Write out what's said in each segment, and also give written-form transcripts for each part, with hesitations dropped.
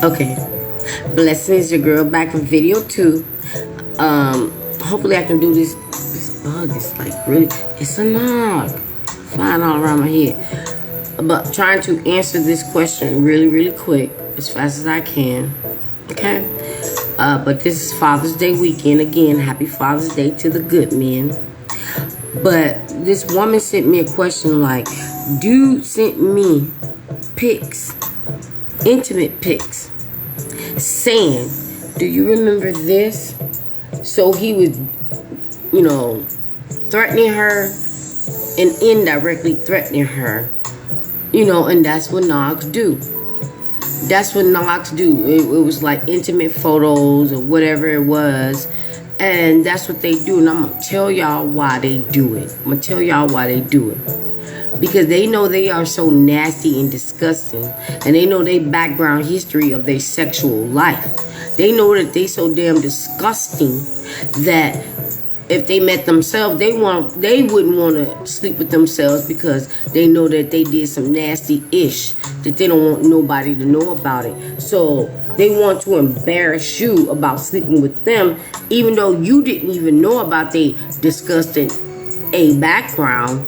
Okay. Blessings, your girl back with video 2. Hopefully I can do this. This bug is like really, it's a knock flying all around my head. But trying to answer this question really, really quick, as fast as I can. Okay. But this is Father's Day weekend. Again, happy Father's Day to the good men. But this woman sent me a question like, dude sent me pics, intimate pics, saying, do you remember this? So he was, threatening her and indirectly threatening her, and that's what Nogs do. That's what Nogs do. It was like intimate photos or whatever it was. And that's what they do. And I'm going to tell y'all why they do it. Because they know they are so nasty and disgusting. And they know their background history of their sexual life. They know that they so damn disgusting that if they met themselves, they wouldn't want to sleep with themselves because they know that they did some nasty ish that they don't want nobody to know about it. So they want to embarrass you about sleeping with them, even though you didn't even know about their disgusting background.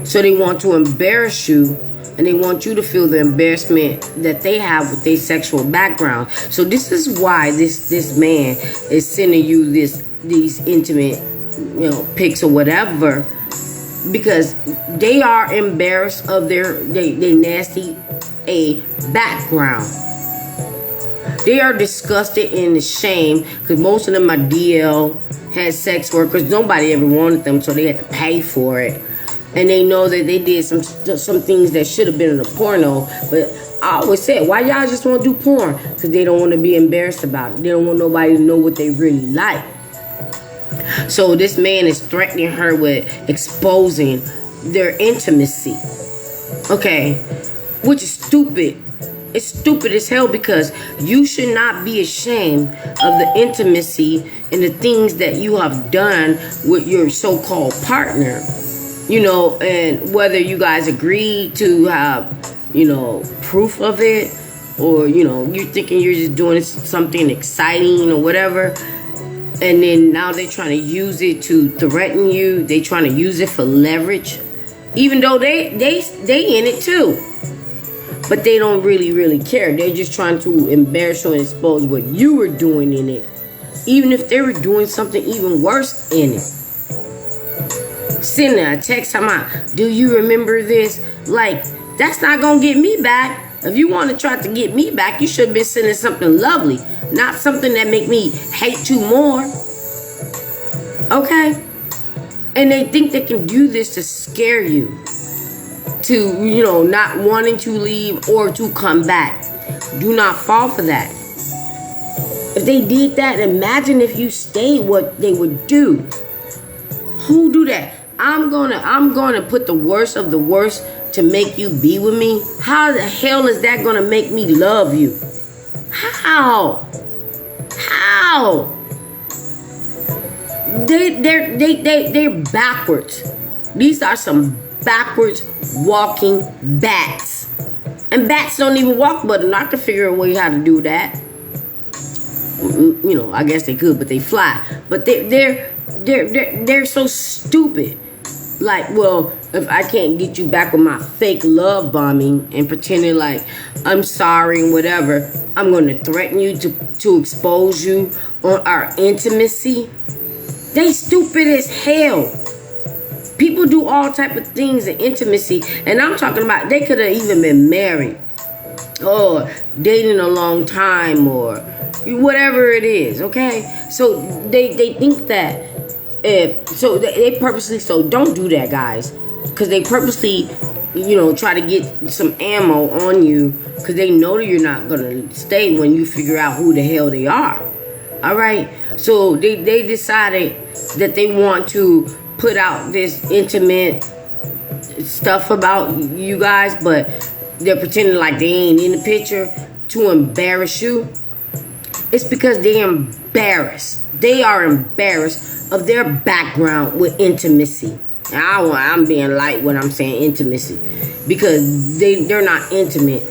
So they want to embarrass you, and they want you to feel the embarrassment that they have with their sexual background. So this is why this man is sending you these intimate, pics or whatever, because they are embarrassed of their nasty background. They are disgusted and ashamed because most of them are DL, had sex workers. Nobody ever wanted them, so they had to pay for it. And they know that they did some things that should have been in a porno. But I always said, why y'all just want to do porn? Because they don't want to be embarrassed about it. They don't want nobody to know what they really like. So this man is threatening her with exposing their intimacy. Okay. Which is stupid. It's stupid as hell because you should not be ashamed of the intimacy and the things that you have done with your so-called partner. And whether you guys agree to have, proof of it, or, you're thinking you're just doing something exciting or whatever. And then now they're trying to use it to threaten you. They trying to use it for leverage, even though they in it too. But they don't really care. They're just trying to embarrass you and expose what you were doing in it, even if they were doing something even worse in it. Send a text talking about, do you remember this? Like, that's not gonna get me back. If you want to try to get me back, you should have been sending something lovely, not something that make me hate you more. Okay? And they think they can do this to scare you, to, not wanting to leave or to come back. Do not fall for that. If they did that, imagine if you stayed, what they would do. Who do that? I'm gonna put the worst of the worst to make you be with me. How the hell is that gonna make me love you? How? They're backwards. These are some backwards walking bats. And bats don't even walk, but I can figure a way how to do that. I guess they could, but they fly. But they're so stupid. Like, well, if I can't get you back with my fake love bombing and pretending like I'm sorry and whatever, I'm going to threaten you to expose you on our intimacy. They stupid as hell. People do all type of things in intimacy, and I'm talking about they could have even been married or dating a long time or whatever it is. Okay, so they think that. So they purposely, so don't do that, guys, because they purposely, try to get some ammo on you because they know that you're not going to stay when you figure out who the hell they are. All right. So they decided that they want to put out this intimate stuff about you guys, but they're pretending like they ain't in the picture to embarrass you. It's because they're embarrassed. They are embarrassed of their background with intimacy. I'm being light when I'm saying intimacy, because they're not intimate.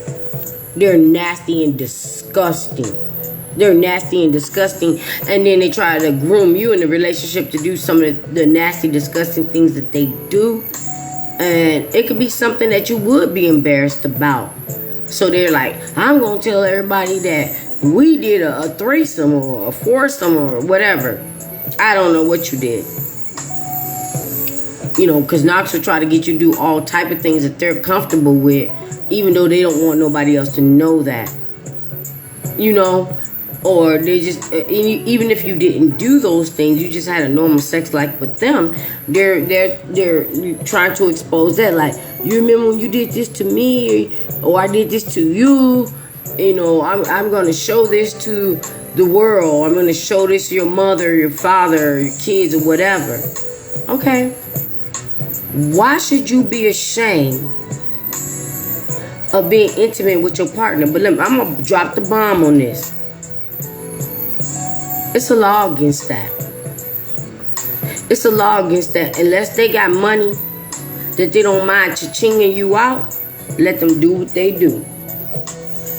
They're nasty and disgusting. They're nasty and disgusting, and then they try to groom you in a relationship to do some of the nasty, disgusting things that they do. And it could be something that you would be embarrassed about. So they're like, I'm going to tell everybody that we did a threesome or a foursome or whatever. I don't know what you did. You know, because Knox will try to get you to do all type of things that they're comfortable with, even though they don't want nobody else to know that. You know? Or they just, even if you didn't do those things, you just had a normal sex life with them, they're trying to expose that. Like, you remember when you did this to me, or I did this to you? You know, I'm going to show this to the world. I'm going to show this to your mother, your father, your kids, or whatever. Okay. Why should you be ashamed of being intimate with your partner? But I'm going to drop the bomb on this. It's a law against that. It's a law against that. Unless they got money that they don't mind cha-chinging you out, let them do what they do.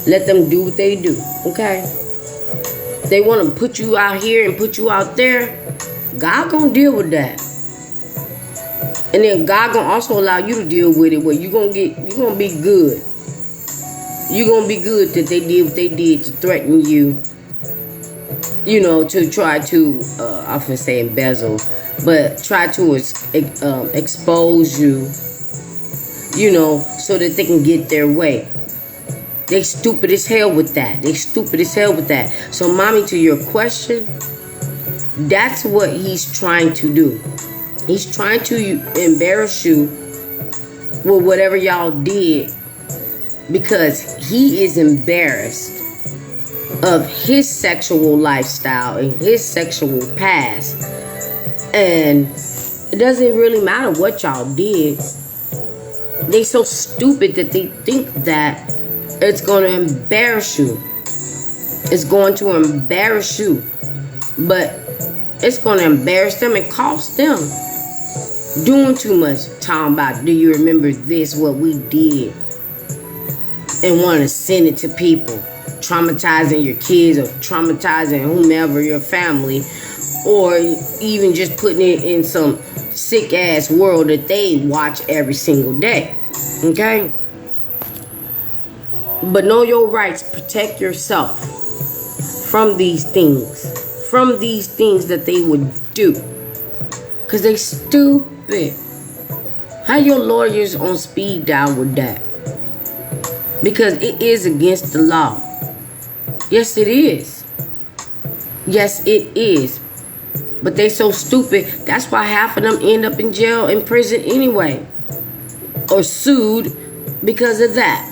Let them do what they do, okay? They want to put you out here and put you out there. God gonna deal with that. And then God gonna also allow you to deal with it where you're gonna be good. You're gonna be good that they did what they did to threaten you. You know, to try to, I'm going to say embezzle, but try to expose you, you know, so that they can get their way. They stupid as hell with that. So, mommy, to your question, that's what he's trying to do. He's trying to embarrass you with whatever y'all did because he is embarrassed of his sexual lifestyle and his sexual past. And it doesn't really matter what y'all did. They so stupid that they think that it's going to embarrass you. It's going to embarrass you. But it's going to embarrass them and cost them. Doing too much. Talking about, do you remember this, what we did? And want to send it to people. Traumatizing your kids or traumatizing whomever, your family, or even just putting it in some sick ass world that they watch every single day. Okay? But know your rights. Protect yourself from these things. From these things that they would do. Because they stupid. How your lawyers on speed dial with that? Because it is against the law. Yes, it is. Yes, it is. But they so stupid. That's why half of them end up in jail, in prison anyway. Or sued because of that.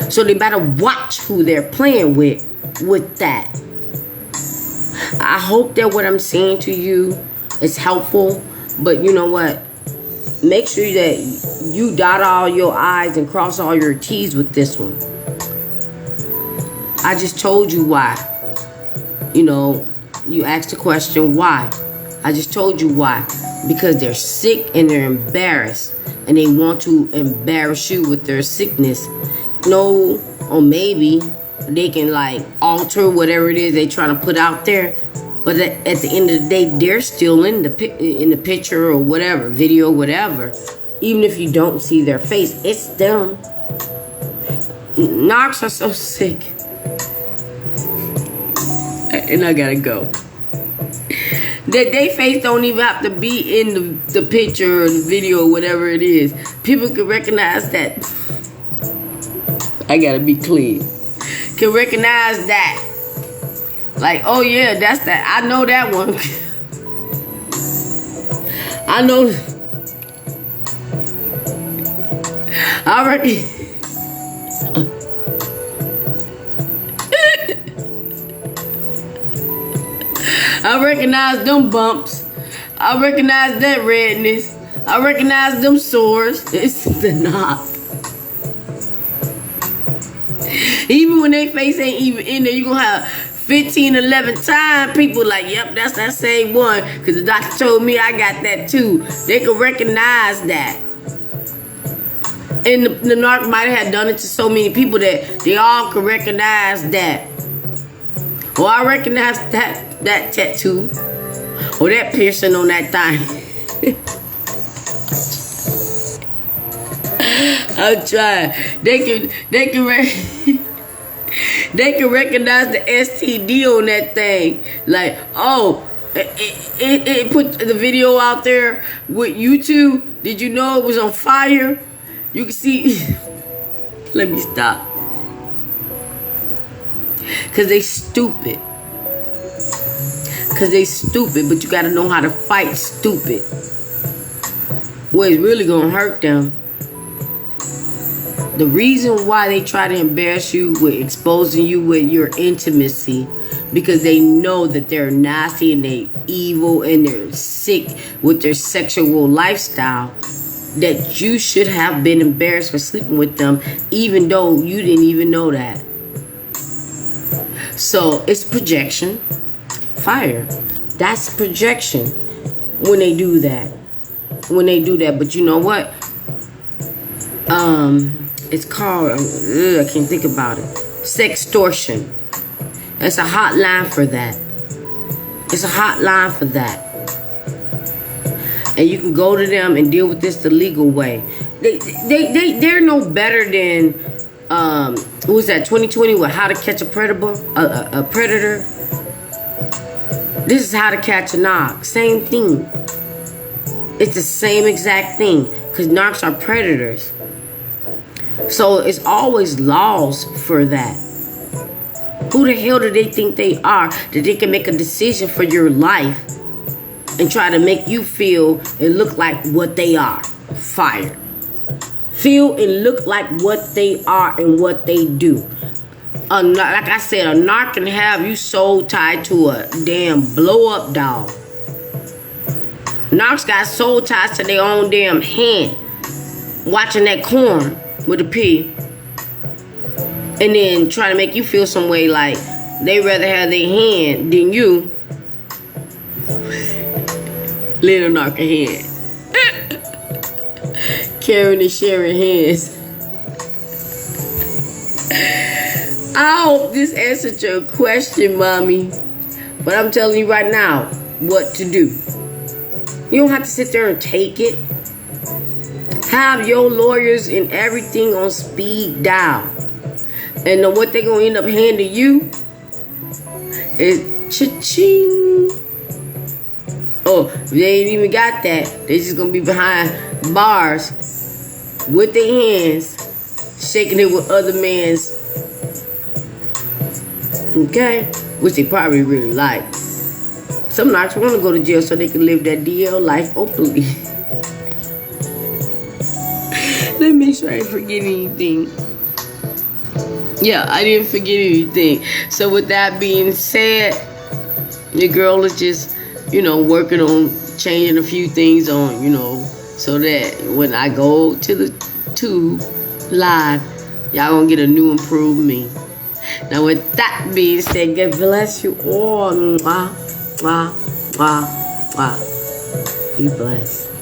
So they better watch who they're playing with that. I hope that what I'm saying to you is helpful. But you know what? Make sure that you dot all your I's and cross all your T's with this one. I just told you why. You know, you asked the question, why? I just told you why. Because they're sick and they're embarrassed. And they want to embarrass you with their sickness. No, or maybe they can like alter whatever it is they're trying to put out there. But at the end of the day, they're still in the picture or whatever, video, whatever. Even if you don't see their face, it's them. Knocks are so sick. And I gotta go. That they face don't even have to be in the picture or the video or whatever it is. People can recognize that. I gotta be clean. Can recognize that. Like, oh yeah, that's that. I know that one. I know. I reckon. I recognize them bumps. I recognize that redness. I recognize them sores. It's the knock. Even when they face ain't even in there, you gonna have 15, 11 times people like, yep, that's that same one. Because the doctor told me I got that too. They can recognize that. And the narc might have done it to so many people that they all can recognize that. Or I recognize that tattoo. Or that piercing on that thing. I'm trying. They can recognize the STD on that thing. Like, oh, it put the video out there with YouTube. Did you know it was on fire? You can see. Let me stop. Cause they stupid. But you gotta know how to fight stupid. Well, it's really gonna hurt them. The reason why they try to embarrass you with exposing you with your intimacy, because they know that they're nasty and they evil and they're sick with their sexual lifestyle, that you should have been embarrassed for sleeping with them, even though you didn't even know that. So it's projection. Fire. That's projection when they do that. But you know what? It's called, I can't think about it. Sextortion. It's a hotline for that. And you can go to them and deal with this the legal way. They're no better than, what was that, 2020 with How to Catch a Predator? A Predator. This is How to Catch a Narc. Same thing. It's the same exact thing. Because narcs are predators. So it's always laws for that. Who the hell do they think they are that they can make a decision for your life and try to make you feel and look like what they are? Fire. Feel and look like what they are and what they do. Like I said, a narc can have you so tied to a damn blow up doll. Narcs got soul ties to their own damn hand. Watching that corn with a P. And then try to make you feel some way like they rather have their hand than you. Little narc hand. Carrying and sharing hands. I hope this answered your question, mommy. But I'm telling you right now what to do. You don't have to sit there and take it. Have your lawyers and everything on speed dial. And then what they're going to end up handing you is cha-ching. Oh, they ain't even got that. They just going to be behind bars with their hands, shaking it with other man's. Okay? Which they probably really like. Some narcs want to go to jail so they can live that DL life openly. Let me make sure I didn't forget anything. Yeah, I didn't forget anything. So with that being said, your girl is just, working on changing a few things on, so that when I go to the tube live, y'all gonna get a new improved me. Now with that being said, God bless you all. Mwah, mwah, mwah, mwah. Be blessed.